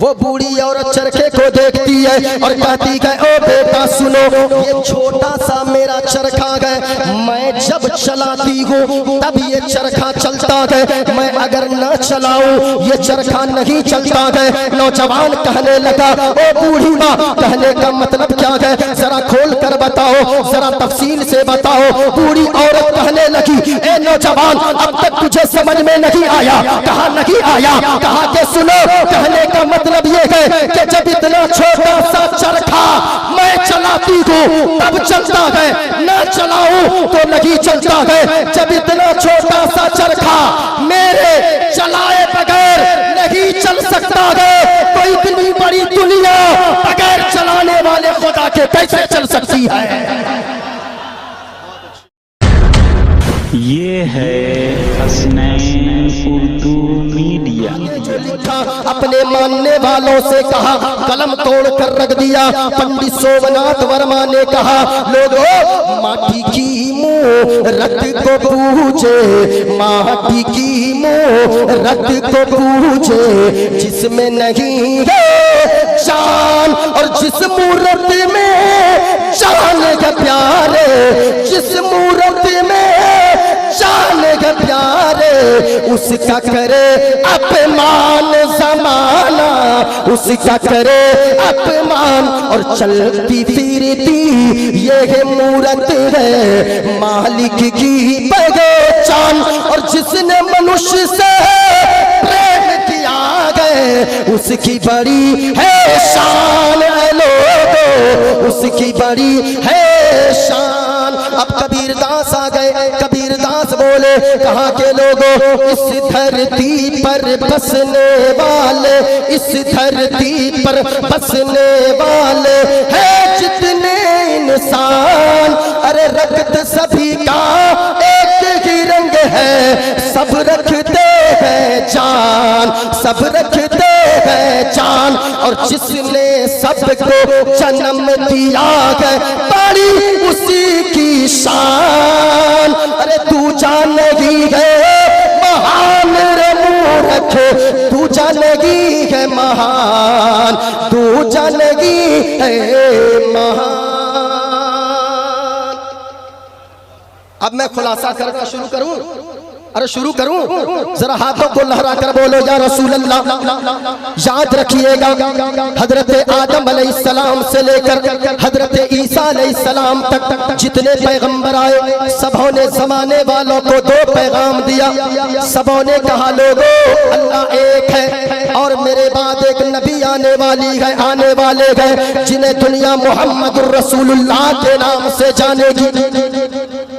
वो बूढ़ी औरत चरखे को देखती है और कहती है ओ बेटा सुनो, ये छोटा सा मेरा चरखा है, मैं जब चलाती हूँ तब ये चरखा चलता है, मैं अगर न चलाऊं ये चरखा नहीं चलता है। नौजवान कहने लगा ओ बूढ़ी माँ, कहने का मतलब क्या है, जरा खोल कर बताओ, जरा तफसील से बताओ। बूढ़ी औरत कहने लगी ए नौजवान, अब तक तुझे समझ में नहीं आया? कहा नहीं आया? कहा कि सुनो, कहने का मतलब ये है कि जब इतना छोटा सा चरखा मैं चलाती हूँ तब चलता है, न चलाऊं तो नहीं चलता है। जब इतना छोटा सा चरखा मेरे चलाए बगैर नहीं चल सकता है, तो इतनी बड़ी दुनिया बगैर चलाने वाले खुदा के कैसे चल सकती है? ये है हसनैन उर्दू मीडिया। जो लिखा अपने मानने वालों से कहा, कलम तोड़ कर रख दिया। पंडित सोमनाथ वर्मा ने कहा लोगों, माटी की मूरत को पूजे, माटी की मूरत को पूजे, जिसमें नहीं है जान और जिस मूरत में जान है प्यारे, जिस मूरत में जान है प्यारे, उसका करे अपमान जमाना, उसका करे अपमान। और चलती फिरती ये मूरत है मालिक की पहचान, और जिसने मनुष्य से प्रेम किया है उसकी बड़ी है शान है लोगों, उसकी बड़ी है शान। अब कबीरदास आ गए, कबीरदास बोले कहाँ के लोगों, इस धरती पर बसने वाले, इस धरती पर बसने वाले हैं जितने इंसान, अरे रक्त सभी का एक ही रंग है, सब रखते हैं जान, सब रखते हैं जान। और जिसने सबको जन्म दिया है बड़ी उसी की शान, अरे तू जानेगी है महान रे मूर्ख, तू जानेगी है महान, तू जानेगी है महान। अब मैं खुलासा करना शुरू करूं, अरे शुरू करूं, जरा हाथों को लहरा कर बोलो या रसूल अल्लाह। याद रखिएगा हजरत आदम अलैहिस्सलाम से लेकर हजरत ईसा अलैहिस्सलाम तक जितने पैगंबर आए, सबों ने जमाने वालों को दो पैगाम दिया। सबों ने कहा लोगों, अल्लाह एक है और मेरे बाद एक नबी आने वाली है, आने वाले हैं जिन्हें दुनिया मोहम्मदुर रसूलुल्लाह के नाम से जानेगी।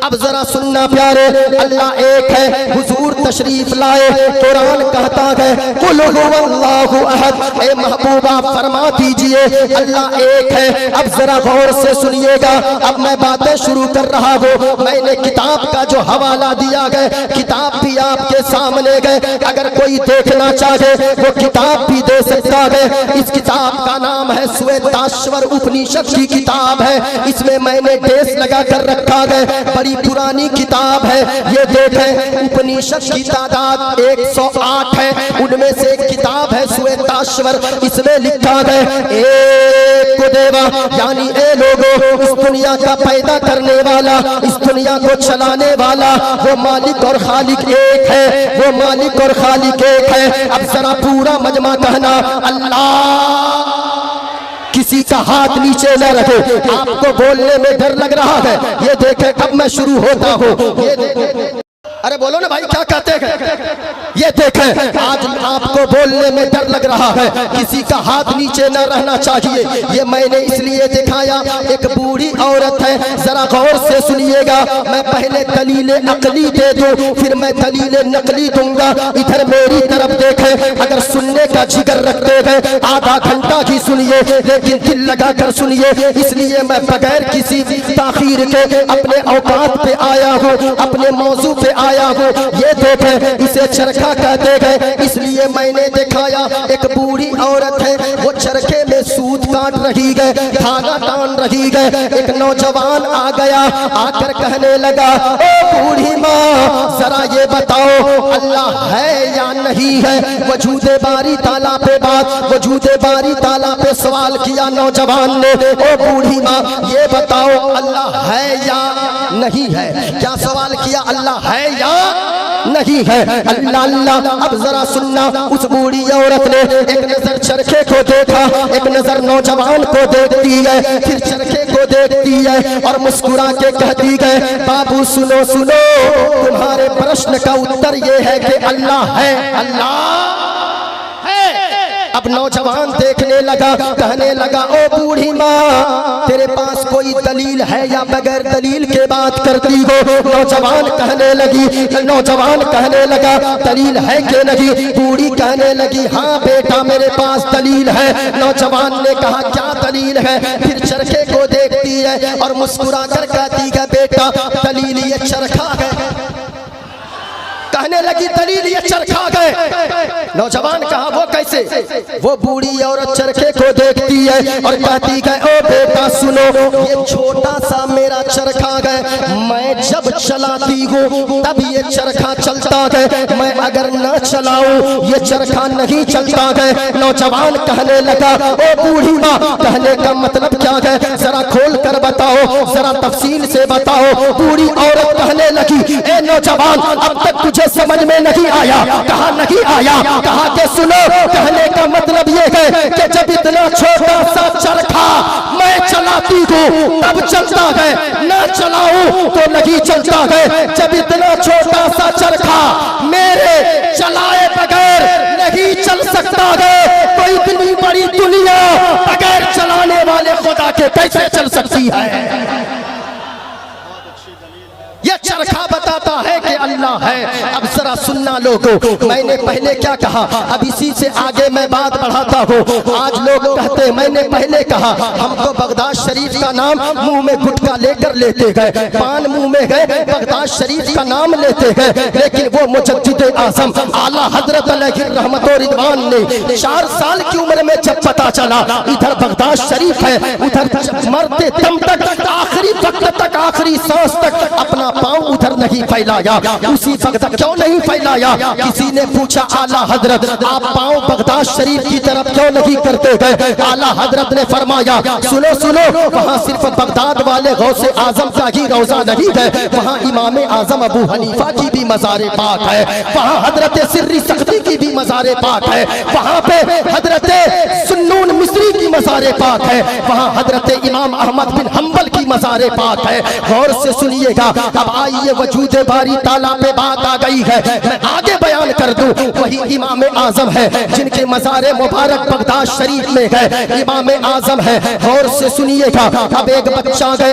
अब जरा सुनना प्यारे, अल्लाह एक है, हुजूर तशरीफ लाए, कुरान कहता है कुल हुवल्लाहु अहद, ए महबूबा फरमा दीजिए अल्लाह एक है। अब जरा गौर से सुनिएगा, अब मैं बातें शुरू कर रहा हूँ। मैंने किताब का जो हवाला दिया है, किताब भी आपके सामने गए, अगर कोई देखना चाहे वो किताब भी दे सकता है। इस किताब का नाम है श्वेताश्वर उपनिषद की किताब है, इसमें मैंने डेस लगा कर रखा है, बड़ी पुरानी किताब है। ये देखें उपनिषद की तादाद 108 है, उनमें से एक किताब है श्वेताश्वर, इसमें लिखा है एक देवा, यानी ए लोगों, इस दुनिया का पैदा करने वाला, इस दुनिया को चलाने वाला वो मालिक और खालिक एक है, वो मालिक और खालिक एक है। अब जरा पूरा मजमा कहना अल्लाह। किसी का हाथ नीचे न रखे, आपको बोलने में डर लग रहा है, ये देखें कब मैं शुरू होता हूँ, ये देखें। अरे बोलो ना भाई क्या कहते हैं? ये देखें आज आपको बोलने में डर लग रहा है, किसी का हाथ नीचे न रहना चाहिए। ये मैंने इसलिए दिखाया, एक बूढ़ी औरत है, जरा गौर से सुनिएगा। मैं पहले दलील अकली दे दूं, फिर मैं दलील नकली दूंगा। इधर मेरी तरफ देखें, अगर सुनने का जिगर रखते हैं आधा घंटा ही सुनिए, लेकिन दिल लगा कर सुनिए। इसलिए मैं बगैर किसी ताखीर के अपने औकात पे आया हूँ, अपने मौजू पे आया हूँ। ये देखें इसे चरखा कहते हैं, इसलिए मैंने दिखाया। एक बूढ़ी औरत है, वो चरखे में सूत काट रही गए, धागा टान रही गए। एक नौजवान आ गया, आकर कहने लगा, ओ बूढ़ी माँ जरा ये बताओ अल्लाह है या नहीं है। वजूदे बारी ताला पे बात, वजूदे बारी ताला पे सवाल किया नौजवान ने, ओ बूढ़ी माँ ये बताओ अल्लाह है या नहीं है। क्या सवाल किया? अल्लाह है या नहीं है। अल्लाह अल्लाह। अब जरा सुनना, उस बूढ़ी औरत ने एक नजर चरखे को देखा, एक नजर नौजवान को देखती है, फिर चरखे को देखती है और मुस्कुरा के कहती है, बाबू सुनो सुनो, तुम्हारे प्रश्न का उत्तर ये है कि अल्लाह है, अल्लाह है। अब नौजवान देखने लगा, कहने लगा, ओ बूढ़ी माँ तेरे पास कोई दलील है या बगैर दलील के बात करती हो। नौजवान कहने लगा दलील है कि नहीं। बूढ़ी कहने लगी, हाँ बेटा मेरे पास दलील है। नौजवान ने कहा, क्या दलील है? फिर चरखे को देखती है और मुस्कुरा कर कहती है, बेटा दलील ये चरखा है। कहने लगी दलील ये चरखा गए। नौजवान कहा, वो कैसे? वो बूढ़ी औरत चरखे को देखती है और कहती है, ओ बेटा सुनो, ये छोटा सा मेरा चरखा गए, मैं जब चलाती हूँ तब ये चरखा चलता है, मैं अगर न चलाऊं ये चरखा नहीं चलता है। नौजवान कहने लगा, ओ बूढ़ी माँ कहने का मतलब क्या है? जरा खोल कर बताओ, जरा तफसील से बताओ। बूढ़ी औरत कहने लगी, ए नौजवान अब तक तुझे समझ में नहीं आया। कहा नहीं आया, कहा कि सुनो, कहने का मतलब ये है कि जब इतना छोटा सा चरखा मैं चलाती हूँ तब चलता है, न चलाऊं तो नहीं चलता है। जब इतना छोटा सा चरखा मेरे चलाए बगैर नहीं चल सकता है, तो इतनी बड़ी दुनिया बगैर चलाने वाले खुदा के कैसे चल सकती है? यह चरखा बताता है कि अल्लाह है। अब जरा सुनना लोगों, मैंने पहले क्या कहा, अब इसी से आगे मैं बात बढ़ाता हूँ। आज लोग कहते, मैंने पहले कहा हमको बगदाद शरीफ का नाम मुंह में गुटखा लेकर लेते गए, पान मुंह में गए, बगदाद शरीफ का नाम लेते गए, लेकिन वो मुजद्दिद आज़म आला हजरत अलैहि रहमत व रिदवान ने 4 साल की उम्र में जब पता चला इधर बगदाद शरीफ है, उधर मरते दम तक, आखिरी वक्त तक, आखिरी सांस तक अपना पांव उधर नहीं फैलाया। उसी बगदाद क्यों नहीं फैलाया? किसी ने पूछा, आला हजरत आप पांव बगदाद शरीफ की तरफ क्यों नहीं करते गए? आला हजरत ने फरमाया, सुनो सुनो, वहाँ सिर्फ बगदाद वाले गौसे आजम का ही रोजा नहीं है, वहाँ इमाम आजम अबू हनीफा की भी मज़ार पाक है, वहाँ हजरत सिर्री सख्ती की भी मज़ार पाक है, वहाँ पे हजरत सुन्नून मिस्री की मज़ार पाक है, वहाँ हजरत इमाम अहमद बिन हम्बल की मज़ार पाक है। गौर से सुनिएगा। अब आइए वजूदे बारी ताला पे बात आ गई है, मैं आगे बयान कर दूं। वही इमाम आजम है जिनके मज़ार मुबारक बगदाद शरीफ में है, इमाम आजम है। गौर से सुनिएगा। अब एक बच्चा गए,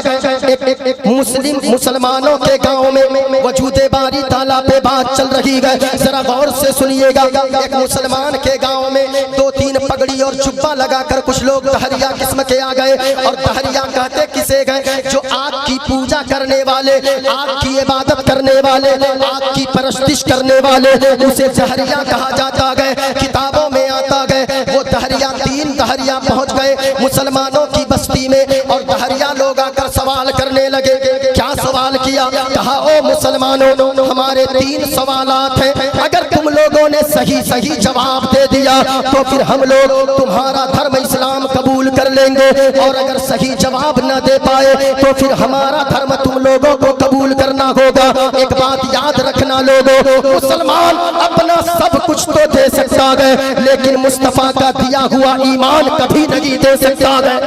मुसलमानों के गांव में वजूदे बारी ताला पे बात चल रही है, जरा गौर से सुनिएगा। एक मुसलमान के गांव में 2-3 पगड़ी और जुब्बा लगाकर कुछ लोग दहरिया किस्म के आ गए, और दहरिया कहते किसे गए? जो आग की पूजा करने वाले, आग की इबादत करने वाले, आग की परस्तिश करने वाले, उसे दहरिया कहा जाता है। किताबों में आता है वो दहरिया 3 दहरिया पहुंच गए मुसलमानों की बस्ती में, और दहरिया लोग आकर सवाल करने लगे। क्या सवाल किया? कहा, ओ मुसलमानों हमारे 3 सवालात हैं, अगर तुम लोगों ने सही सही जवाब दे दिया तो फिर हम लोग तुम्हारा धर्म इस्लाम कबूल कर लेंगे, और अगर सही जवाब न दे पाए तो फिर हमारा धर्म तुम लोगों को कबूल करना होगा। एक बात याद रखना लोगों, मुसलमान अपना सब कुछ तो दे सकता है, लेकिन मुस्तफा का दिया हुआ ईमान कभी नहीं दे सकता है।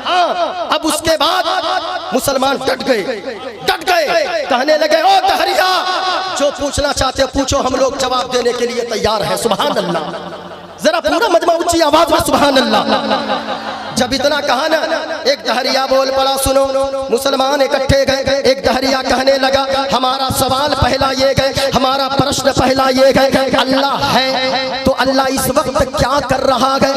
हाँ, अब उसके बाद मुसलमान डट गए, कहने लगे, ओ दहरिया जो पूछना चाहते हो पूछो, हम लोग जवाब देने के लिए तैयार हैं। सुभान अल्लाह। जरा पूरा मजमा ऊंची आवाज में सुभान अल्लाह। जब इतना कहा ना, एक दहरिया बोल पड़ा, सुनो। मुसलमान इकट्ठे गए, एक दहरिया कहने लगा, हमारा सवाल पहला ये गए, हमारा प्रश्न पहला ये गए, अल्लाह है तो अल्लाह इस वक्त क्या कर रहा है?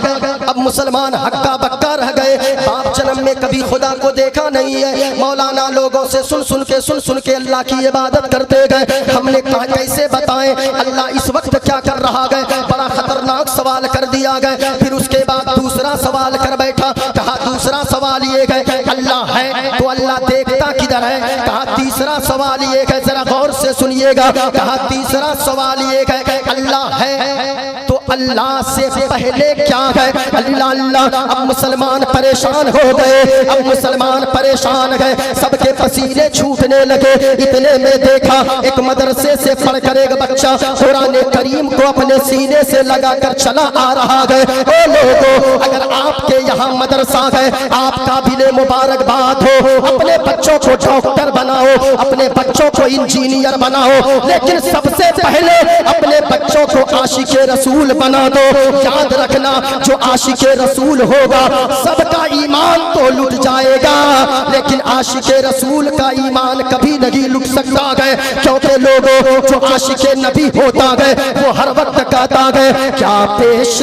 अब मुसलमान हक्का बक्का रह गए, बाप जन्म में कभी खुदा को देखा नहीं है, मौलाना लोगों से सुन सुन के अल्लाह की इबादत करते गए। हमने कहा कैसे बताएं अल्लाह इस वक्त क्या कर रहा है? बड़ा खतरनाक सवाल कर दिया गया। फिर उसके बाद दूसरा दूसरा सवाल कर बैठा। कहा दूसरा सवाल ये है अल्लाह है तो अल्लाह देखता किधर है? कहा तीसरा सवाल ये है, जरा गौर से सुनिएगा, कहा तीसरा सवाल ये है अल्लाह है तो अल्लाह से पहले क्या है? अल्लाह अल्लाह। अब मुसलमान परेशान हो गए, अब मुसलमान परेशान गए, सबके पसीने छूटने लगे। इतने में देखा एक मदरसे से पढ़कर एक बच्चा कुरान करीम को अपने सीने से लगाकर चला आ रहा है। ओ लोगों, अगर आपके यहाँ मदरसा है, आप काबिले मुबारकबाद हो, अपने बच्चों को डॉक्टर बनाओ, अपने बच्चों को इंजीनियर बनाओ, लेकिन सबसे पहले अपने बच्चों को आशिके रसूल बना दो। याद रखना, जो आशिके रसूल होगा सबका ईमान तो लुट जाएगा, लेकिन आशिके रसूल का ईमान कभी नहीं लुट सकता है। क्योंकि लोगों, जो आशिके नबी होता है वो हर वक्त कहता है क्या पेश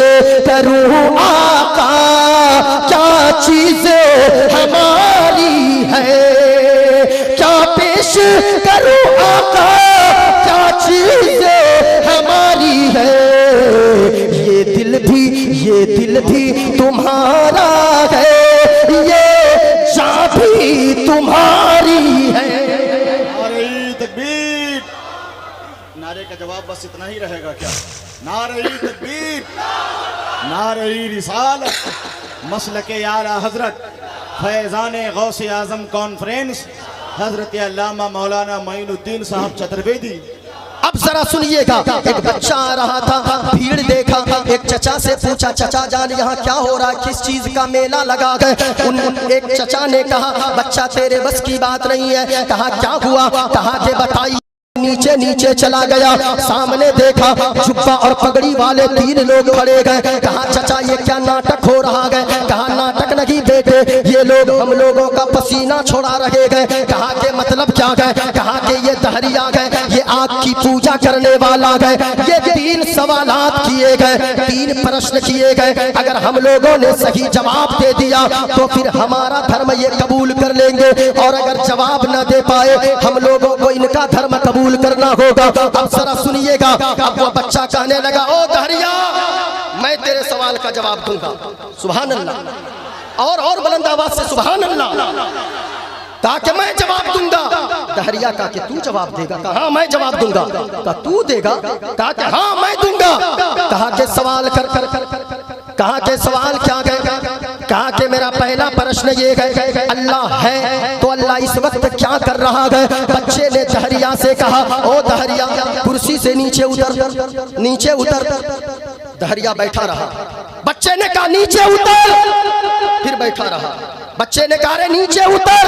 करूं आका, क्या चीजें हमारी है, क्या पेश करूं आका, क्या चीजें हमारी है। ये दिल भी तुम्हारा है, ये जान भी तुम्हारी है। नारे तकबीर। नारे का जवाब बस इतना ही रहेगा क्या? नारे तकबीर, नारे रिसालत, मसलके आला हजरत फैज़ान गौसे आज़म कॉन्फ्रेंस हजरत अल्लामा मौलाना मोइनुद्दीन साहब चतुर्वेदी। अब जरा सुनिएगा, एक बच्चा आ रहा था, भीड़ देखा, एक चचा से पूछा चचा जान यहाँ क्या हो रहा है, किस चीज का मेला लगा है? एक चचा ने कहा बच्चा तेरे बस की बात नहीं है। कहा क्या हुआ? कहा कि बताइए। नीचे नीचे चला गया, सामने देखा जुब्बा और पगड़ी वाले 3 लोग खड़े गए। कहा चचा ये क्या नाटक हो रहा है? कहा नाटक नहीं बेटे, ये लोग हम लोगों का पसीना छोड़ा रहे गए। कहा के मतलब क्या है? कहा कि ये दहरिया गए, ये आग की पूजा करने वाला गए। ये 3 सवालात किए गए, 3 प्रश्न किए गए। अगर हम लोगों ने सही जवाब दे दिया तो फिर हमारा धर्म ये कबूल कर लेंगे, और अगर जवाब न दे पाए हम लोगों को इनका धर्म कबूल करना होगा। अब जरा सुनिएगा, अब वो बच्चा कहने लगा ओ दहरिया मैं तेरे सवाल का जवाब दूंगा। सुभान अल्लाह, और बुलंद आवाज से सुभान अल्लाह। कहा कि मैं जवाब दूंगा। दहरिया कहा कि तू जवाब देगा? कहा हाँ मैं जवाब दूंगा। कहा तू देगा? कहा कि हाँ मैं दूंगा। कहा कि सवाल कर कर कर कहा कि सवाल क्या गए? कहा कि मेरा पहला प्रश्न ये है अल्लाह है तो अल्लाह इस वक्त क्या कर रहा है? बच्चे ने दहरिया से कहा ओ दहरिया कुर्सी से नीचे उतर, नीचे उतर। दहरिया बैठा रहा। बच्चे ने कहा नीचे उतर, फिर बैठा रहा। बच्चे ने कहा रे नीचे उतर,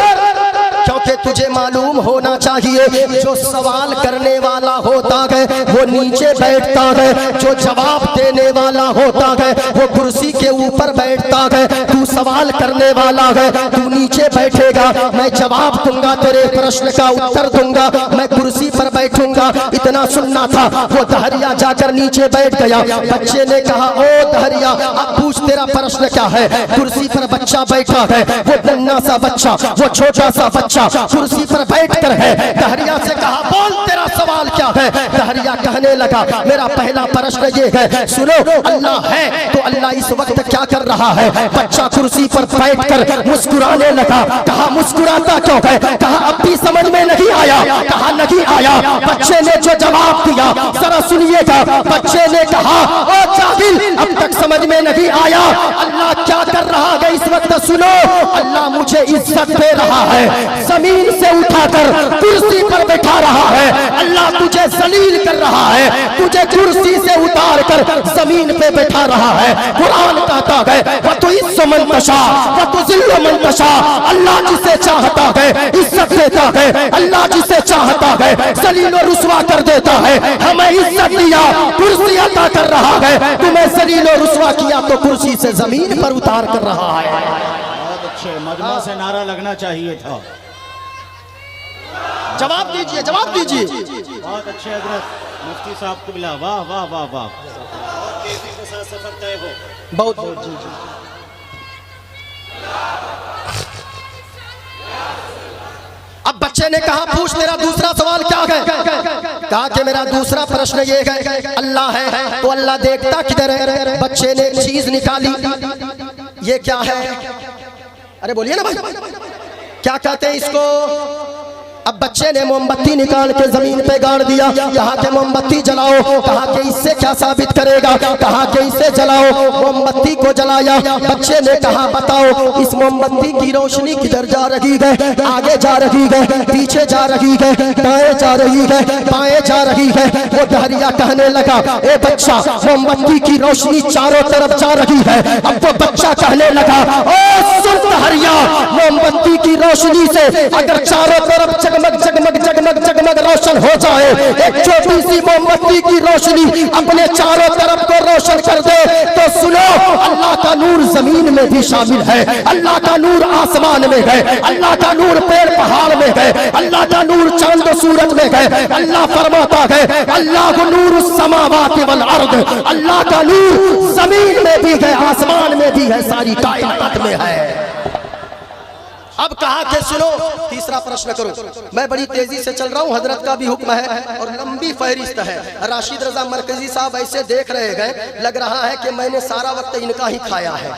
क्योंकि तुझे मालूम होना चाहिए जो सवाल करने वाला होता है वो नीचे बैठता है, जो जवाब देने वाला होता है वो कुर्सी के ऊपर बैठता है। तू सवाल करने वाला है, तू नीचे बैठेगा, मैं जवाब दूंगा, तेरे प्रश्न का उत्तर दूंगा, मैं कुर्सी पर बैठूंगा। इतना सुनना था। वो दहरिया जाकर नीचे बैठ गया। बच्चे ने कहा ओ दहरिया अब पूछ तेरा प्रश्न क्या है? कुर्सी पर बच्चा बैठा है, वो नन्हा सा बच्चा, वो छोटा सा बच्चा कुर्सी पर बैठकर है। दहरिया से कहा बोल तेरा सवाल क्या है? दहरिया कहने लगा मेरा पहला प्रश्न ये है, सुनो अल्लाह है तो अल्लाह इस वक्त क्या कर रहा है? बच्चा कुर्सी पर बैठकर मुस्कुराने लगा। कहा मुस्कुराता क्यों है? कहा अब भी समझ में नहीं आया। कहा नहीं आया। बच्चे ने जो जवाब दिया जरा सुनिएगा। बच्चे ने कहा ओ जाहिल अब तक समझ में नहीं आया, अल्लाह क्या कर रहा है इस वक्त? सुनो अल्लाह मुझे इज्जत दे रहा है, जमीन से उठाकर कुर्सी पर बैठा रहा है। अल्लाह तुझे जलील कर रहा है, तुझे कुर्सी से उतार कर जमीन पे बैठा रहा है। कुरान कहता है वह तो इज्जत मंतशा वह तो जिल्ल मंतशा, अल्लाह जिसे चाहता है इज्जत देता है, अल्लाह जिसे चाहता है जलील और रुसवा कर देता है। हमें इज्जत दिया, कुर्सी अता कर रहा है, तुम्हें जलील और रुसवा किया तो कुर्सी से जमीन पर उतार कर रहा है। बहुत अच्छे, मजमा से नारा लगना चाहिए था। जवाब दीजिए, जवाब दीजिए। बहुत अच्छे हजरत मुफ्ती साहब को मिला। वाह वाह वाह वाह, बहुत तेजी के साथ सफर तय हो। बहुत बहुत जी जी। अब बच्चे ने कहा पूछ तेरा दूसरा सवाल क्या है? कहा कि मेरा दूसरा प्रश्न ये है अल्लाह है तो अल्लाह देखता किधर है? बच्चे ने एक चीज निकाली। یہ کیا ہے؟ ارے بولیے نا بھائی، کیا کہتے ہیں اس کو؟ اب بچے نے موم بتی نکال کے زمین پہ گاڑ دیا، کہا کہ موم بتی جلاؤ، کہا کہ اس سے کیا ثابت کرے گا؟ کہا کہ اسے جلاؤ، موم بتی کو جلایا۔ بچے نے کہا بتاؤ اس موم بتی کی روشنی کدھر جا رہی ہے؟ آگے جا رہی ہے، پیچھے جا رہی ہے، دائیں جا رہی ہے، بائیں جا رہی ہے۔ وہ دہریا کہنے لگا اے بچہ، موم بتی کی روشنی چاروں طرف جا رہی ہے۔ اب وہ بچہ کہنے لگا او سن دہریا، موم بتی کی روشنی سے اگر چاروں طرف جگمگ جگمگ جگمگ جگمگ روشن ہو جائے، ایک چھوٹی سی موم بتی کی روشنی اپنے چاروں طرف کو روشن کر دے، تو سنو اللہ کا نور زمین میں بھی شامل ہے، اللہ کا نور آسمان میں ہے، اللہ کا نور پیڑ پہاڑ میں ہے، اللہ کا نور چاند و سورج میں ہے۔ اللہ فرماتا ہے اللہ نور السماوات والارض، اللہ کا نور زمین میں بھی ہے، آسمان میں بھی ہے، ساری کائنات میں ہے۔ اب کہا کہ سنو تیسرا پرشن کرو۔ میں بڑی تیزی سے چل رہا ہوں، حضرت کا بھی حکم ہے اور لمبی فہرست ہے۔ راشد رضا مرکزی صاحب ایسے دیکھ رہے گئے لگ رہا ہے کہ میں نے سارا وقت ان کا ہی کھایا ہے۔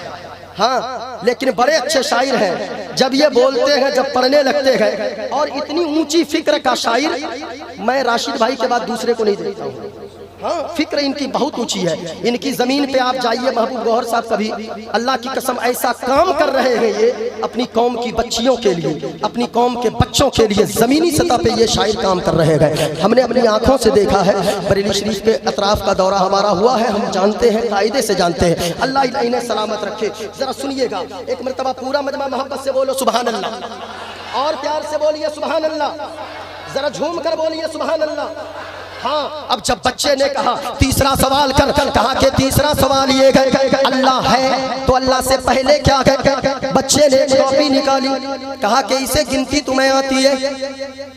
ہاں لیکن بڑے اچھے شاعر ہیں، جب یہ بولتے ہیں جب پڑھنے لگتے ہیں، اور اتنی اونچی فکر کا شاعر میں راشد بھائی کے بعد دوسرے کو نہیں دیکھتا ہوں۔ ہاں فکر ان کی بہت اونچی ہے، ان کی زمین پہ آپ جائیے، محبوب گوہر صاحب کبھی اللہ کی قسم ایسا کام کر رہے ہیں یہ اپنی قوم کی بچیوں کے لیے، اپنی قوم کے بچوں کے لیے زمینی سطح پہ یہ شاعر کام کر رہے ہیں۔ ہم نے اپنی آنکھوں سے دیکھا ہے، بریلی شریف کے اطراف کا دورہ ہمارا ہوا ہے، ہم جانتے ہیں، قاعدے سے جانتے ہیں۔ اللہ انہیں سلامت رکھے۔ ذرا سنیے گا، ایک مرتبہ پورا مجمع محبت سے بولو سبحان اللہ، اور پیار سے بولیے سبحان اللہ، ذرا جھوم کر بولیے سبحان اللہ۔ ہاں اب جب بچے نے کہا تیسرا سوال کر، کہا کہ تیسرا سوال یہ ہے اللہ ہے تو اللہ سے پہلے کیا ہے؟ بچے نے کاپی نکالی، کہا کہ اسے گنتی تمہیں آتی ہے؟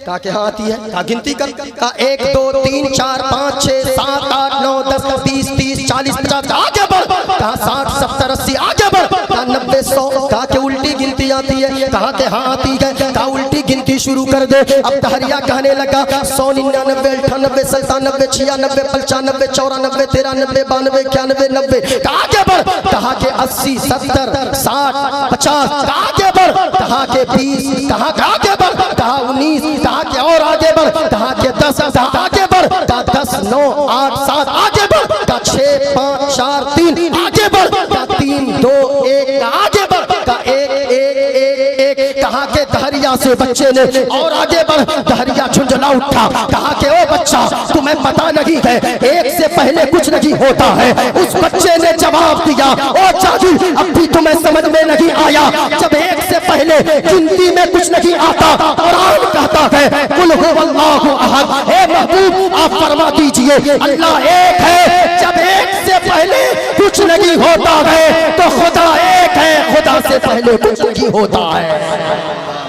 کہا کہ ہاں آتی ہے۔ کہا گنتی کر، کہا 1 2 3 4 5 6 7 8 9 10 20 30 40 50 آگے بڑھ، کہا 60 70 80 آگے بڑھ، کہا 90 100، کہا کہ الٹی گنتی آتی ہے؟ کہا کہ ہاں آتی ہے۔ کہا الٹی گنتی شروع کر دے۔ اب دہریا کہنے لگا 100 99 98 97 96 95 94 93 92 91 90، کہا آگے بڑھ، کہا کہ 80 70 60 50، کہا آگے بڑھ، کہا کہ 20، کہا کہ آگے بڑھ، کہا 19، کہا کہ اور آگے بڑھ، کہا کہ 10، کہا آگے بڑھ، کہا 10 9 8 7 آگے بڑھ، کہا 6 5 4 3 آگے بڑھ، کہا 3 2 1 آگے بڑھ، کہا 1 1 1 1، کہا کہ دہریا سے بچے نے اور آگے بڑھ۔ دہریا جھنجھلا اٹھا، کہا کہ او بچہ تمہیں پتا نہیں ہے 1 سے پہلے کچھ نہیں ہوتا ہے۔ اس بچے نے جواب دیا او جاگی اب بھی تمہیں سمجھ میں نہیں آیا، جب 1 سے پہلے گنتی میں کچھ نہیں آتا قرآن کہتا ہے قل هو اللہ احد۔ اے محبوب آپ فرما دیجئے اللہ ایک ہے، جب 1 سے پہلے کچھ نہیں ہوتا ہے تو خدا ایک ہے، خدا سے پہلے کچھ نہیں ہوتا ہے۔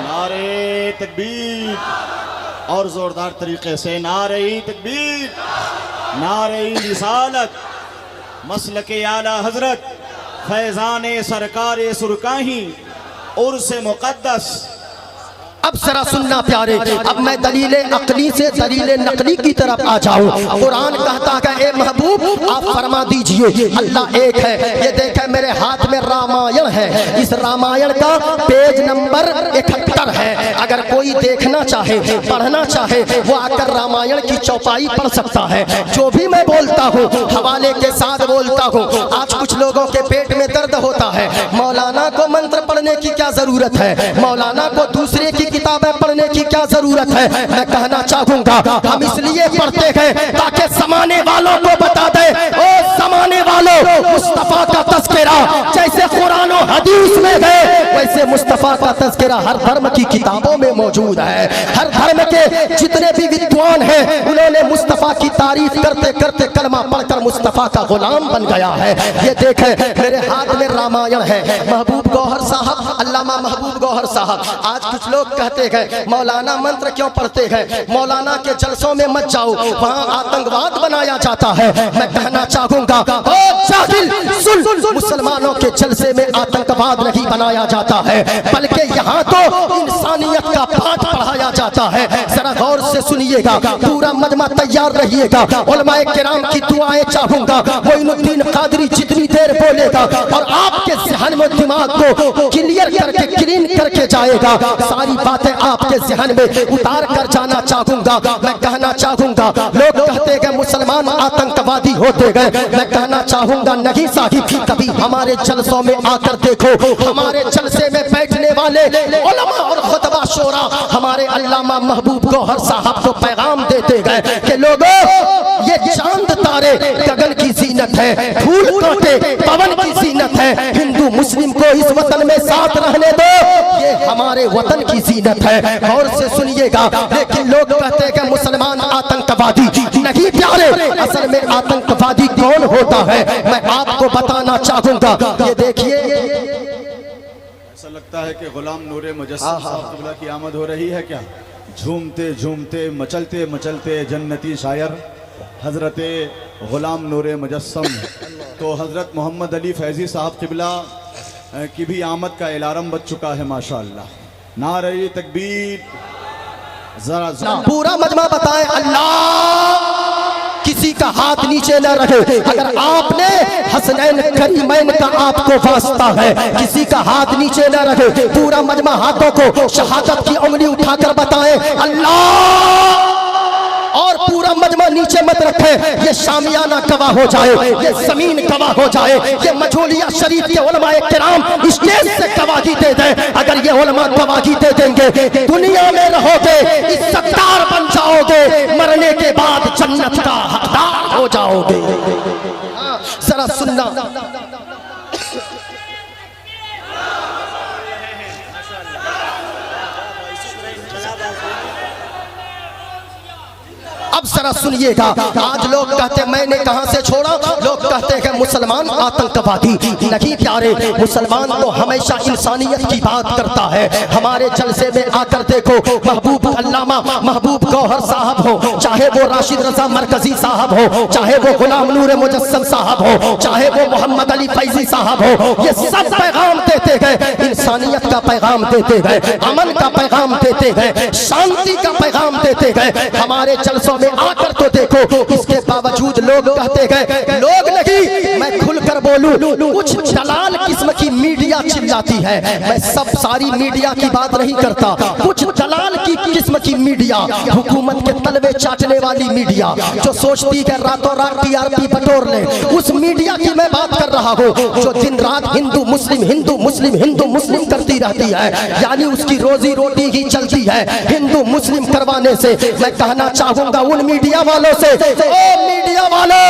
نعرہ تکبیر، اور زوردار طریقے سے نعرہ تکبیر، نعرہ رسالت، مسلک اعلیٰ حضرت فیضان سرکار سرکاہی عرس مقدس۔ اب ذرا سننا پیارے، اب میں دلیل عقلی سے دلیل نقلی کی طرف آ جاؤں۔ قرآن کہتا ہے اے محبوب آپ فرما دیجئے اللہ ایک ہے۔ یہ دیکھیں میرے ہاتھ میں رامائن ہے، اس رامائن کا پیج نمبر 71 ہے۔ اگر کوئی دیکھنا چاہے پڑھنا چاہے وہ آ کر رامائن کی چوپائی پڑھ سکتا ہے۔ جو بھی میں بولتا ہوں حوالے کے ساتھ بولتا ہوں۔ آج کچھ لوگوں کے پیٹ میں درد ہوتا ہے، مولانا کو منتر پڑھنے کی کیا ضرورت ہے، مولانا کو دوسرے کی کتابیں پڑھنے کی کیا ضرورت ہے؟ میں کہنا چاہوں گا ہم اس لیے پڑھتے ہیں تاکہ زمانے والوں کو بتا دے او زمانے والوں مصطفیٰ کا تذکرہ جیسے قرآن و حدیث میں ہے ویسے مصطفیٰ کا تذکرہ ہر دھرم کی کتابوں میں موجود ہے۔ ہر دھرم کے جتنے بھی ودوان ہیں انہوں نے مصطفیٰ کی تعریف کرتے کرتے کلمہ پڑھ کر مصطفیٰ کا غلام بن گیا ہے۔ یہ دیکھیں میرے ہاتھ میں رامائن ہے۔ محبوب گوہر صاحب، علامہ محبوب گوہر صاحب، آج کچھ لوگ کہتے ہیں مولانا منتر کیوں پڑھتے ہیں، مولانا کے جلسوں میں مت جاؤ وہاں آتنکواد بنایا جاتا ہے۔ میں کہنا چاہوں گا او جاہل سن، مسلمانوں کے جلسے میں آتنکواد نہیں بنایا جاتا ہے بلکہ یہاں تو انسانیت کا پاٹھ پڑھایا جاتا ہے۔ ذرا غور سے سنیے सुनिए पूरा मजमा तैयार रहिएगा। उलमाए किराम की दुआएं चाहूंगा। मोइनुद्दीन कादरी जितनी देर बोलेगा और आपके ज़हन में दिमाग को क्लियर करके क्लीन करके जाएगा, सारी बातें आपके ज़हन में उतार कर जाना चाहूंगा। मैं कहना चाहूंगा, लोग कहते गए मुसलमान आतंकवादी होते गए, मैं कहना चाहूंगा नहीं साहिब, कभी हमारे जलसों में आकर देखो, हमारे जलसे में बैठने वाले उलमा और खुतबा शोरा हमारे अल्लामा महबूब गौहर साहब को पैगाम देते गए कि लोगों, ये चांद तारे गगन की जीनत है, फूल कांटे पवन की जीनत है, हिंदू मुस्लिम को इस वतन में साथ रहने दो, ये हमारे वतन की जीनत है। और से सुनिएगा, लेकिन लोग कहते हैं कि मुसलमान आतंकवादी नहीं प्यारे, असल में आतंकवादी कौन होता है मैं आपको बताना चाहूंगा। ये देखिए, ऐसा लगता है कि गुलाम नूरे मुजस्सम साहब क़िबला की आमद हो रही है क्या? झूमते झूमते मचलते मचलते जन्नती शायर हज़रत गुलाम नूरे मुजस्सम, तो हज़रत मोहम्मद अली फैज़ी साहब क़िबला की भी आमद का अलार्म बज चुका है माशाअल्लाह। नारे तकबीर, जरा पूरा मजमा बताए अल्लाह, किसी का हाथ नीचे न रखे। अगर आपने हसनैन करीमैन का आपको वास्ता है, किसी का हाथ नीचे न रखे। पूरा मजमा हाथों को शहादत की उंगली उठाकर बताए अल्लाह, और पूरा मजमा नीचे मत रखे। ये शामियाना गवाह हो जाए, ये जमीन गवाह हो जाए, ये मझोलिया शरीफ के उलमाए किराम स्टेज से गवाही दे दे। अगर ये उलमा गवाही दे देंगे, दुनिया में रहोगे, इज्जतदार बन जाओगे, मरने के बाद जन्नत का हकदार हो जाओगे। जरा सुनना, अब जरा सुनिएगा। आज लोग कहते मैंने कहां से छोड़ा, लोग कहते हैं मुसलमान आतंकवादी नहीं प्यारे, मुसलमान तो हमेशा इंसानियत की बात करता है। हमारे जलसे में आकर देखो, महबूब अल्लामा महबूब गौहर साहब हो, चाहे वो राशिद रजा मरकजी साहब हो, चाहे वो गुलाम नूर मुजस्सम साहब हो, चाहे वो मोहम्मद अली फैजी साहब हो, ये सब पैगाम देते गए, इंसानियत का पैगाम देते गए, अमन का पैगाम देते गए, शांति का पैगाम देते गए। हमारे जलसों में आकर तो देखो, इसके बावजूद लोग कहते गए, लोग नहीं मैं खुलकर बोलूं, कुछ दलाल किस्म की मीडिया चिल्लाती है। मैं सब सारी मीडिया की बात नहीं करता, कुछ दलाल की किस्म की मीडिया, हुकूमत के तलवे चाटने वाली मीडिया, जो सोचती है रातों रात टीआरपी बटोर ले, उस मीडिया की मैं बात कर रहा हूँ, जो दिन रात हिंदू मुस्लिम हिंदू मुस्लिम हिंदू मुस्लिम करती रहती है, यानी उसकी रोजी रोटी ही चलती है हिंदू मुस्लिम करवाने से। मैं कहना चाहूंगा उन मीडिया वालों से, ओ मीडिया वालों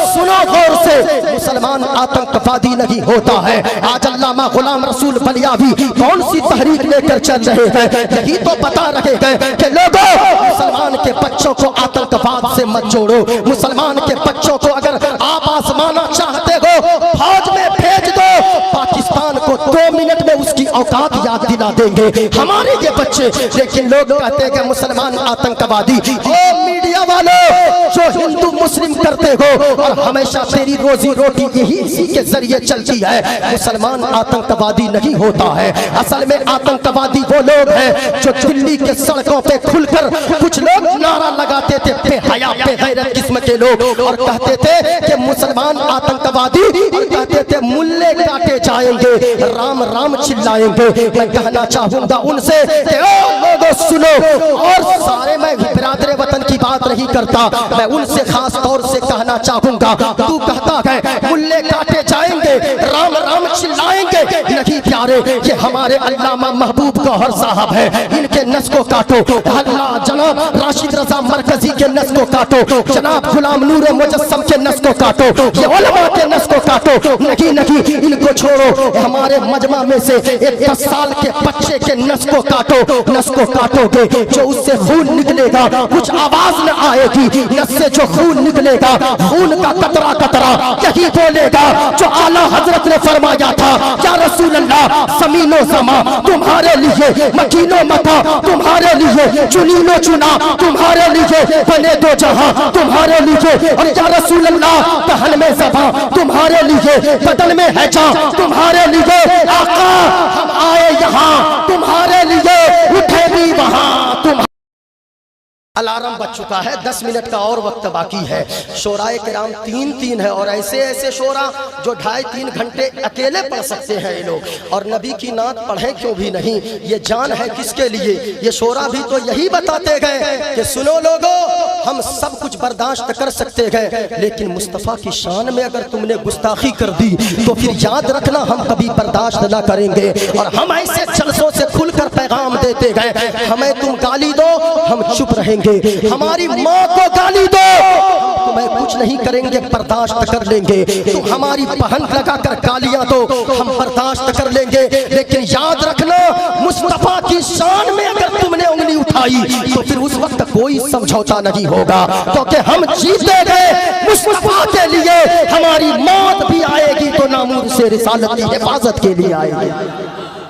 सुनो गौर से, मुसलमान आतंकवादी नहीं होता है। आज अल्लामा गुलाम रसूल बलियावी कौन सी तहरीक लेकर चल रहे हैं, यही तो बता रहे हैं कि लोगों, मुसलमान के बच्चों को आतंकवाद से मत जोड़ो। मुसलमान के बच्चों को अगर आप आजमाना चाहते हो, फौज में भेज दो, पाकिस्तान को 2 मिनट में उसकी औकात याद दिला देंगे हमारे ये बच्चे। लेकिन लोग कहते हैं कि मुसलमान आतंकवादी। ओ मीडिया वालों, जो हिंदू मुस्लिम करते हो और हमेशा तेरी रोजी रोटी यही इसी के जरिए चलती है, मुसलमान आतंकवादी नहीं होता है। असल में आतंकवादी वो लोग हैं जो दिल्ली के सड़कों पे खुलकर कुछ लोग नारा लगाते थे, बेहया बेगैरत किस्म के लोग, और कहते थे कि मुसलमान आतंकवादी, और कहते थे मुल्ले काटे जाएंगे, राम राम चिल्लाएंगे। मैं कहना चाहूंगा उनसे कि ओ लोगों सुनो, और सारे मैं बिरादरे वतन की बात नहीं करता, मैं उनसे खास तौर से कहना चाहूंगा, तू कहता है मुल्ले काटे जाएंगे, राम राम चिल्लाएंगे, नहीं प्यारे, ये हमारे अल्लामा महबूब गौहर साहब है, इनके नस को काटो। अल्लाह जनाब राशिद रजा मरकजी के नस को काटो, जनाब गुलाम नूर मुजस्सम के नस को काटो, ये उलमा के नस को काटो, नहीं नहीं इनको छोड़ो। हमारे मजमा में से एक 10 साल के बच्चे के नस को काटो, नस को काटोगे जो उससे खून निकलेगा, कुछ आवाज न आएगी, नस से जो खून निकलेगा, खून का कतरा कतरा यही बोलेगा जो आला हजरत ने फरमाया था, या रसूल अल्लाह ज़मीनो ज़मा तुम्हारे लिए, मकीनो मका तुम्हारे लिए, चुनीनो चुना तुम्हारे लिए, बने दो जहां तुम्हारे लिए, और या रसूल अल्लाह दहन में ज़बां तुम्हारे लिए, बदन में है जान तुम्हारे लिए। आका हम आए यहाँ तुम्हारे लिए, उठे भी वहां तुम الارم بج چکا ہے، 10 منٹ کا اور وقت باقی ہے۔ شورائے کرام 3 ہے، اور ایسے ایسے شورا جو 2.5-3 گھنٹے اکیلے پڑھ سکتے ہیں یہ لوگ، اور نبی کی نعت پڑھیں کیوں بھی نہیں۔ یہ جان ہے کس کے لیے؟ یہ شورا بھی تو یہی بتاتے گئے کہ سنو لوگو، ہم سب کچھ برداشت کر سکتے گئے، لیکن مصطفیٰ کی شان میں اگر تم نے گستاخی کر دی تو پھر یاد رکھنا ہم کبھی برداشت نہ کریں گے۔ اور ہم ایسے جلسوں سے کھل کر پیغام دیتے گئے، ہمیں تم گالی دو ہم چپ رہیں گے، ہماری ماں کو گالی دو تمہیں کچھ نہیں کریں گے، برداشت کر لیں گے، تو ہماری بہن لگا کر گالیاں دو ہم برداشت کر لیں گے، لیکن یاد رکھنا مصطفیٰ کی شان میں اگر تم نے انگلی اٹھائی تو پھر اس وقت کوئی سمجھوتا نہیں ہوگا، کیونکہ ہم جیتے گئے مصطفیٰ کے لیے، ہماری موت بھی آئے گی تو نامور سے رسالت کی حفاظت کے لیے آئے گی۔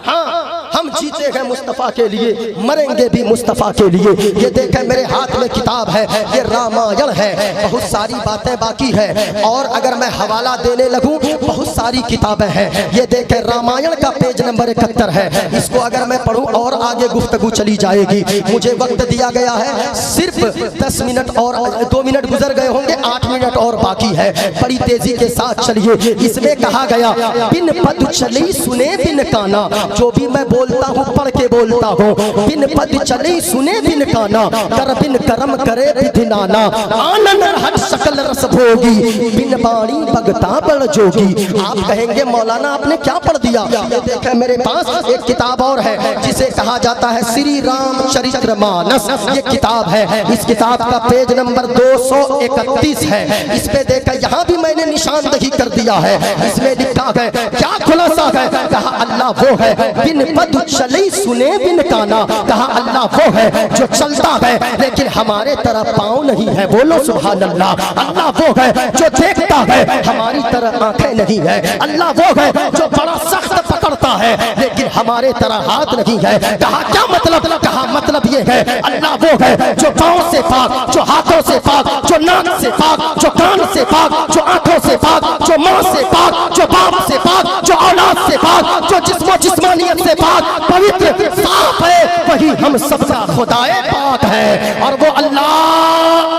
ہاں ہم جیتے ہیں مصطفیٰ کے لیے، مریں گے بھی مصطفیٰ کے لیے۔ یہ دیکھیں میرے ہاتھ میں کتاب ہے، یہ رامائن ہے، بہت ساری باتیں باقی ہیں، اور اگر میں حوالہ دینے لگوں بہت ساری کتابیں ہیں۔ یہ دیکھیں رامائن کا پیج نمبر 71 ہے، اس کو اگر میں پڑھوں اور آگے گفتگو چلی جائے گی۔ مجھے وقت دیا گیا ہے صرف 10 منٹ، اور 2 منٹ گزر گئے ہوں گے، 8 منٹ اور باقی ہے، بڑی تیزی کے ساتھ چلیے۔ اس میں کہا گیا بن پد چلی سنے بن کانا، جو بھی میں بولتا ہوں پڑھ کے بولتا ہوں، بن پد چلی سنے بن کانا، کر بن کرم کرے بدھنانا، آنن ہٹ شکل رس بھوگی، بن بانی بگتا بڑھ جوگی۔ آپ کہیں گے مولانا آپ نے کیا پڑھ دیا؟ یہ دیکھیں میرے پاس ایک کتاب اور ہے جسے کہا جاتا ہے سری رام چرتر مانس، یہ کتاب ہے، اس کتاب کا پیج نمبر 231 ہے۔ اس پہ دیکھیں یہاں بھی میں نے نشاندہی کر دیا ہے، اس میں لکھا ہے کیا خلاصہ ہے؟ کہا اللہ وہ ہے بن پد چلی سنے بن کانا، کہا اللہ وہ ہے جو چلتا ہے لیکن ہمارے طرح پاؤں نہیں ہے، بولو سبحان اللہ۔ اللہ وہ ہے جو دیکھتا ہے ہماری طرح آنکھیں نہیں ہے، اللہ وہ ہے جو بڑا سخت پکڑتا ہے لیکن ہمارے طرح ہاتھ نہیں ہے۔ کہا کیا مطلب؟ کہا مطلب یہ ہے اللہ وہ ہے جو پاؤں سے پاک، جو ہاتھوں سے پاک، جو ناک سے پاک، جو کان سے پاک، جو آنکھوں سے پاک، جو ماں سے پاک، جو باپ سے پاک، جو اولاد سے پاک، جو جسم و جسمانیت سے پاک، پوتر صاف ہے، وہی ہم سب کا خدائے پاک ہے، اور وہ اللہ۔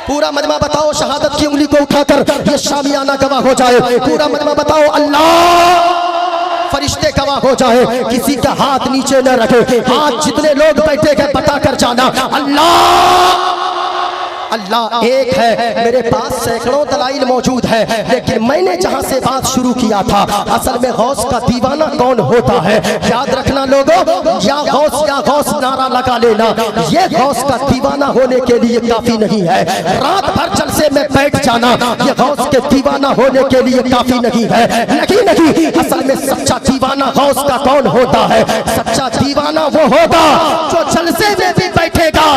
پورا مجمع بتاؤ شہادت کی انگلی کو اٹھا کر، یہ شامیانہ گواہ ہو جائے، پورا مجمع بتاؤ اللہ، فرشتے گواہ ہو جائے، کسی کا ہاتھ نیچے نہ رکھے، آج جتنے لوگ بیٹھے گئے بتا کر جانا اللہ اللہ ایک ہے۔ میرے پاس سینکڑوں دلائل موجود ہے، لیکن میں نے جہاں سے بات شروع کیا تھا اصل میں غوث کا دیوانہ کون ہوتا ہے یاد رکھنا لوگوں، یا غوث نعرہ لگا لینا، یہ غوث کا دیوانہ ہونے کے لیے کافی نہیں ہے، رات بھر جلسے میں بیٹھ جانا یہ غوث کے دیوانہ ہونے کے لیے کافی نہیں ہے۔ نہیں، اصل میں سچا دیوانہ غوث کا کون ہوتا ہے؟ سچا دیوانہ وہ ہوگا جو جلسے میں بھی بیٹھے گا،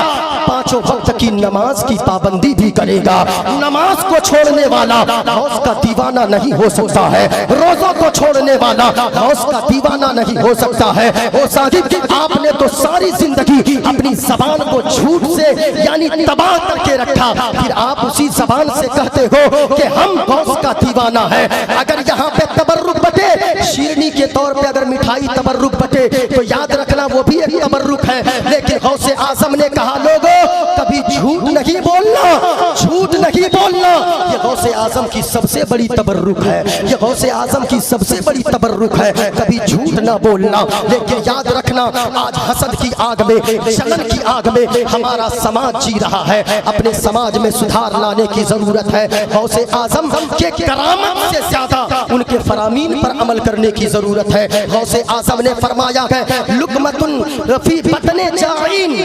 5 وقت کی نماز کی پابندی بھی کرے گا، نماز کو چھوڑنے والا غوث کا دیوانہ نہیں ہو سکتا ہے، روزوں کو چھوڑنے والا غوث کا دیوانہ نہیں ہو سکتا ہے۔ وہ صاحب آپ نے تو ساری زندگی اپنی زبان کو جھوٹ سے یعنی تباہ کر کے رکھا، پھر آپ اسی زبان سے کہتے ہو کہ ہم غوث کا دیوانہ ہے۔ اگر یہاں پہ تبرک بٹے، شیرنی کے طور پہ اگر مٹھائی تبرک بٹے تو یاد رکھنا وہ بھی ایک تبرک ہے، لیکن غوث اعظم نے کہا لوگوں کبھی جھوٹ نہیں بولنا، جھوٹ نہیں بولنا، یہ غوث اعظم کی سب سے بڑی تبرک ہے، یہ غوث اعظم کی سب سے بڑی تبرک ہے، کبھی جھوٹ نہ بولنا۔ لیکن یاد رکھنا آج حسد کی آگ میں، جلن کی آگ میں ہمارا سماج جی رہا ہے، اپنے سماج میں سدھار لانے کی ضرورت ہے۔ غوث اعظم کے کرامت سے زیادہ ان کے فرامین پر عمل کرنے کی ضرورت ہے۔ غوث اعظم نے فرمایا ہے لقمۃ فی بطن جائن،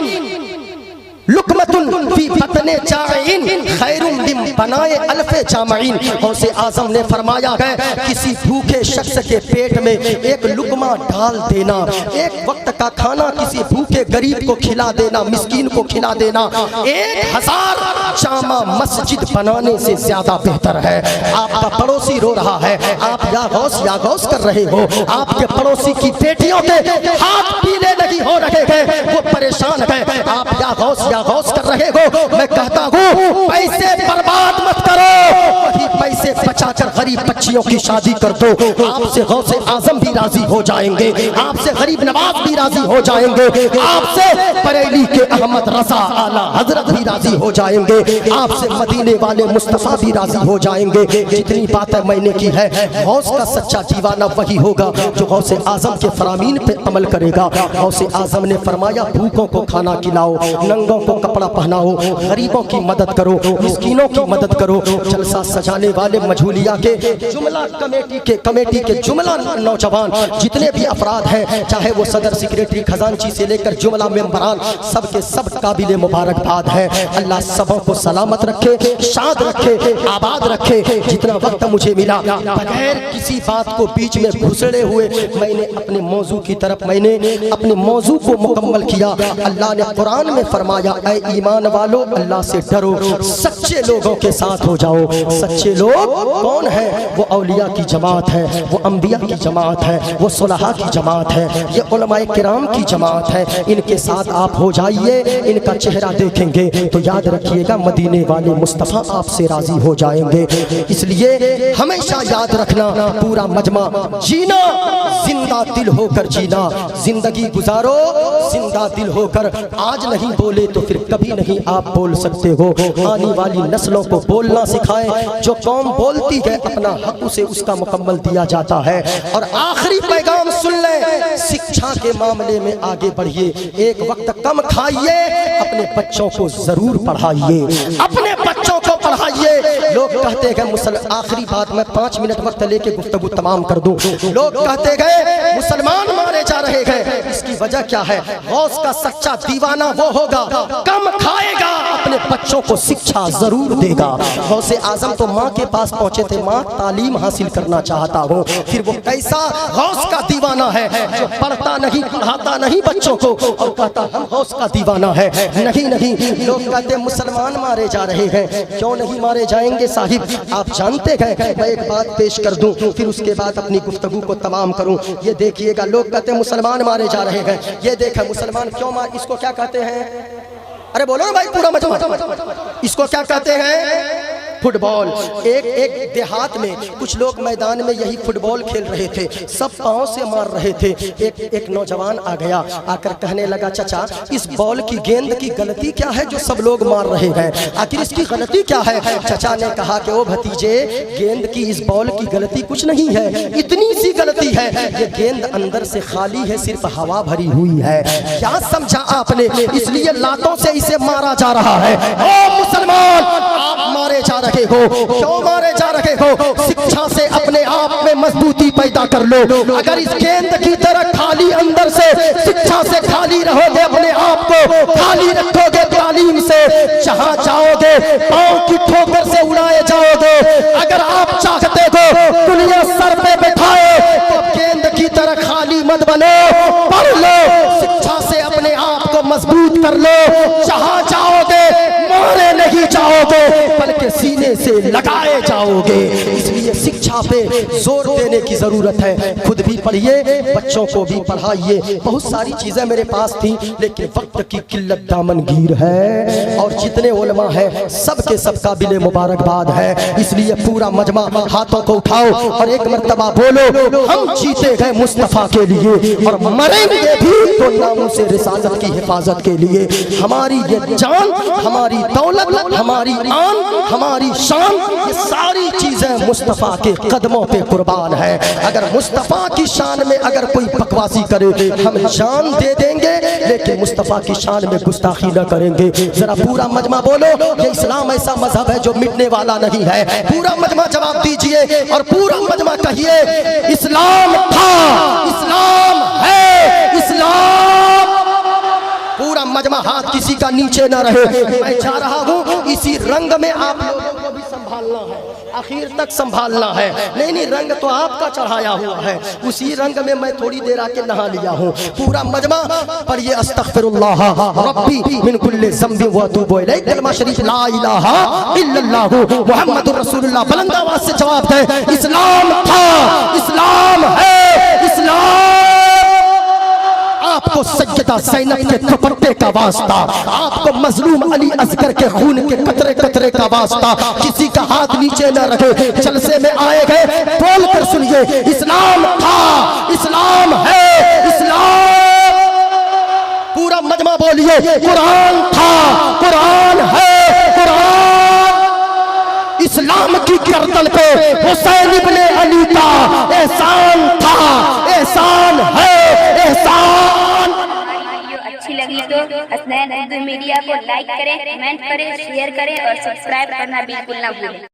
لقمۃ فی بطن جائن خیر من بنائے الف جامعین۔ غوث اعظم نے فرمایا ہے کسی بھوکے شخص کے پیٹ میں ایک لقمہ ڈال دینا، ایک وقت کا کھانا کسی بھوکے غریب کو کھلا دینا، مسکین کو کھلا دینا، 1000 جامع مسجد بنانے سے زیادہ بہتر ہے۔ آپ کا پڑوسی رو رہا ہے، آپ یا غوث کر رہے ہو، آپ کے پڑوسی کی بیٹیوں کے ہاتھ پیلے نہیں ہو رہے ہیں، وہ پریشان ہے، آپ یا غوث کر رہے ہو، میں کہتا ہوں پیسے برباد مت کرو، وہی پیسے بچا کر غریب بچیوں کی شادی کر دو، آپ سے غوث اعظم بھی راضی ہو جائیں گے، آپ سے غریب نواز بھی راضی ہو جائیں گے، آپ سے بریلی کے احمد رضا اعلیٰ حضرت بھی راضی ہو جائیں گے، آپ سے مدینے والے مصطفیٰ بھی راضی ہو جائیں گے۔ جتنی باتیں میں نے کی ہے، غوث کا سچا دیوانہ وہی ہوگا جو غوث اعظم کے فرامین پہ عمل کرے گا۔ غوث اعظم نے فرمایا بھوکوں کو کھانا کھلاؤ، ننگوں کو کپڑا پہناؤ، غریبوں کی مدد کرو، مسکینوں کی مدد کرو۔ جلسہ سجانے والے مجھولیا کے جملہ کمیٹی کے جملہ نوجوان جتنے بھی افراد ہیں، چاہے وہ صدر سیکریٹری خزانچی سے لے کر جملہ ممبران، سب کے سب قابل مبارکباد ہیں۔ اللہ سبوں کو سلامت رکھے، شاد رکھے، آباد رکھے۔ جتنا وقت مجھے ملا بغیر کسی بات کو بیچ میں گھسڑے ہوئے میں نے اپنے موضوع کی طرف اپنے موضوع کو مکمل کیا۔ اللہ نے قرآن میں فرمایا اے ایمان والو اللہ سے ڈرو، سچے لوگوں کے ساتھ ہو جاؤ۔ سچے لوگ کون ہیں؟ وہ اولیاء کی جماعت ہے، وہ انبیاء کی جماعت ہے، وہ صلحاء کی جماعت ہے، یہ علماء کرام کی جماعت ہے۔ ان کے ساتھ آپ ہو جائیے، ان کا چہرہ دیکھیں گے تو یاد رکھیے گا مدینے والے مصطفیٰ آپ سے راضی ہو جائیں گے۔ اس لیے ہمیشہ یاد رکھنا پورا مجمع جینا زندہ دل ہو کر جینا، زندگی گزارو زندہ دل ہو کر۔ آج نہیں بولے تو پھر کبھی نہیں آپ بول سکتے ہو۔ آنے والی نسلوں کو بولنا سکھائیں۔ جو قوم بولتی ہے اپنا حق اسے اس کا مکمل دیا جاتا ہے۔ اور آخری پیغام سن لیں، شکشا کے معاملے میں آگے بڑھیے، ایک وقت کم کھائیے، اپنے بچوں کو ضرور پڑھائیے، اپنے بچوں کو پڑھائیے۔ لوگ کہتے گئے آخری بات میں 5 منٹ وقت لے کے گفتگو تمام کر دوں۔ لوگ کہتے گئے مسلمان مارے جا رہے ہیں، اس کی وجہ کیا ہے؟ غوث کا سچا دیوانہ وہ ہوگا کم کھائے گا، اپنے بچوں کو شکشا ضرور دے گا۔ غوث اعظم تو ماں کے پاس پہنچے تھے، ماں تعلیم حاصل کرنا چاہتا ہوں، پھر وہ کیسا غوث کا دیوانہ ہے جو پڑھتا نہیں پڑھاتا نہیں بچوں کو اور کہتا ہم غوث کا دیوانہ ہے۔ نہیں، لوگ کہتے ہیں مسلمان مارے جا رہے ہیں، کیوں نہیں مارے جائیں گے صاحب؟ آپ جانتے ہیں، میں ایک بات پیش کر دوں پھر اس کے بعد اپنی گفتگو کو تمام کروں۔ یہ دیکھیے گا، لوگ کہتے ہیں مسلمان مارے جا رہے ہیں، یہ دیکھیں مسلمان کیوں اس کو کیا کہتے ہیں؟ ارے بولو نا بھائی پورا مجمع، اس کو کیا کہتے ہیں؟ فٹ بال۔ ایک دیہات میں کچھ لوگ میدان میں یہی فٹ بال کھیل رہے تھے، سب پاؤں سے مار رہے تھے۔ ایک نوجوان آ گیا، آ کر کہنے لگا چچا اس بال کی گیند کی غلطی کیا ہے جو سب لوگ مار رہے ہیں؟ آخر اس کی غلطی کیا ہے؟ چچا نے کہا کہ او بھتیجے، گیند کی اس بال کی غلطی کچھ نہیں ہے، اتنی سی غلطی ہے، یہ گیند اندر سے خالی ہے، صرف ہوا بھری ہوئی ہے۔ کیا سمجھا آپ نے؟ اس لیے لاتوں سے اسے مارا جا رہا ہے۔ او مسلمان، آپ مارے جا رہے ہو، کیوں مارے جا رہے ہو؟ شکشا سے اپنے آپ میں مضبوطی پیدا کر لو۔ اگر اس گیند کی طرح خالی اندر سے شکشا سے خالی رہو گے، اپنے آپ کو خالی رکھو گے تعلیم سے، جہاں جاؤ گے پاؤں کی ٹھوکر سے اڑائے جاؤ گے۔ اگر آپ چاہتے ہو دنیا سر پہ بٹھائے تو گیند کی طرح خالی مت بنو، پڑھ لو، شکشا سے اپنے آپ کو مضبوط کر لو۔ جہاں جاؤ گے مارے نہیں جاؤ گے بلکہ سینے سے لگائے جاؤ گے۔ اس لیے شکشا پہ زور دینے کی ضرورت ہے۔ خود بھی پڑھیے، بچوں کو بھی پڑھائیے۔ بہت ساری چیزیں میرے پاس تھیں لیکن وقت کی قلت دامن گیر ہے، اور جتنے علماء ہیں سب کے سب قابل مبارکباد ہے۔ اس لیے پورا مجمع ہاتھوں کو اٹھاؤ اور ایک مرتبہ بولو ہم جیتے گئے مصطفیٰ کے لیے اور مریں گے بھی تو ناموس رسالت کی حفاظت کے لیے۔ ہماری یہ جان، ہماری دولت، ہماری آن، ہماری شان، یہ ساری چیزیں مصطفیٰ کے قدموں پہ قربان ہے۔ اگر مصطفیٰ کی شان میں اگر کوئی بکواسی کرے ہم جان دے دیں گے لیکن مصطفیٰ کی شان میں گستاخی نہ کریں گے۔ ذرا پورا مجمع بولو یہ اسلام ایسا مذہب ہے جو مٹنے والا نہیں ہے۔ پورا مجمع جواب دیجئے اور پورا مجمع کہیے اسلام تھا، اسلام ہے، اسلام۔ پورا مجمع ہاتھ کسی کا نیچے نہ رہے۔ میں چاہ رہا ہوں اسی رنگ میں آپ لوگوں کو بھی سنبھالنا ہے، آخر تک سنبھالنا ہے۔ نہیں رنگ تو آپ کا چڑھایا ہوا ہے، اسی رنگ میں میں تھوڑی دیر آ کے نہا لیا ہوں۔ پورا مجمع پڑھیے استغفر اللہ ربی من کل ذنب واتوب الیہ، کلمہ شریف لا الہ الا اللہ محمد رسول اللہ۔ بلند آواز سے جواب دیں اسلام تھا، اسلام ہے، اسلام۔ آپ کو سیدہ زینب کے دوپٹے کا واسطہ، آپ کو مظلوم علی اصغر کے خون کے قطرے قطرے کا واسطہ، کسی کا ہاتھ نیچے نہ رکھے۔ جلسے میں آئے کے اسلام تھا، اسلام ہے، اسلام پورا مجمع بولیے قرآن تھا، قرآن ہے، قرآن اسلام کی گردن پہ حسین ابن علی کا احسان تھا، احسان ہے، احسان۔ ویڈیو اچھی لگی تو حسنین اردو میڈیا کو لائک کریں، کمنٹ کریں، شیئر کریں اور سبسکرائب کرنا بالکل نہ بھولیں۔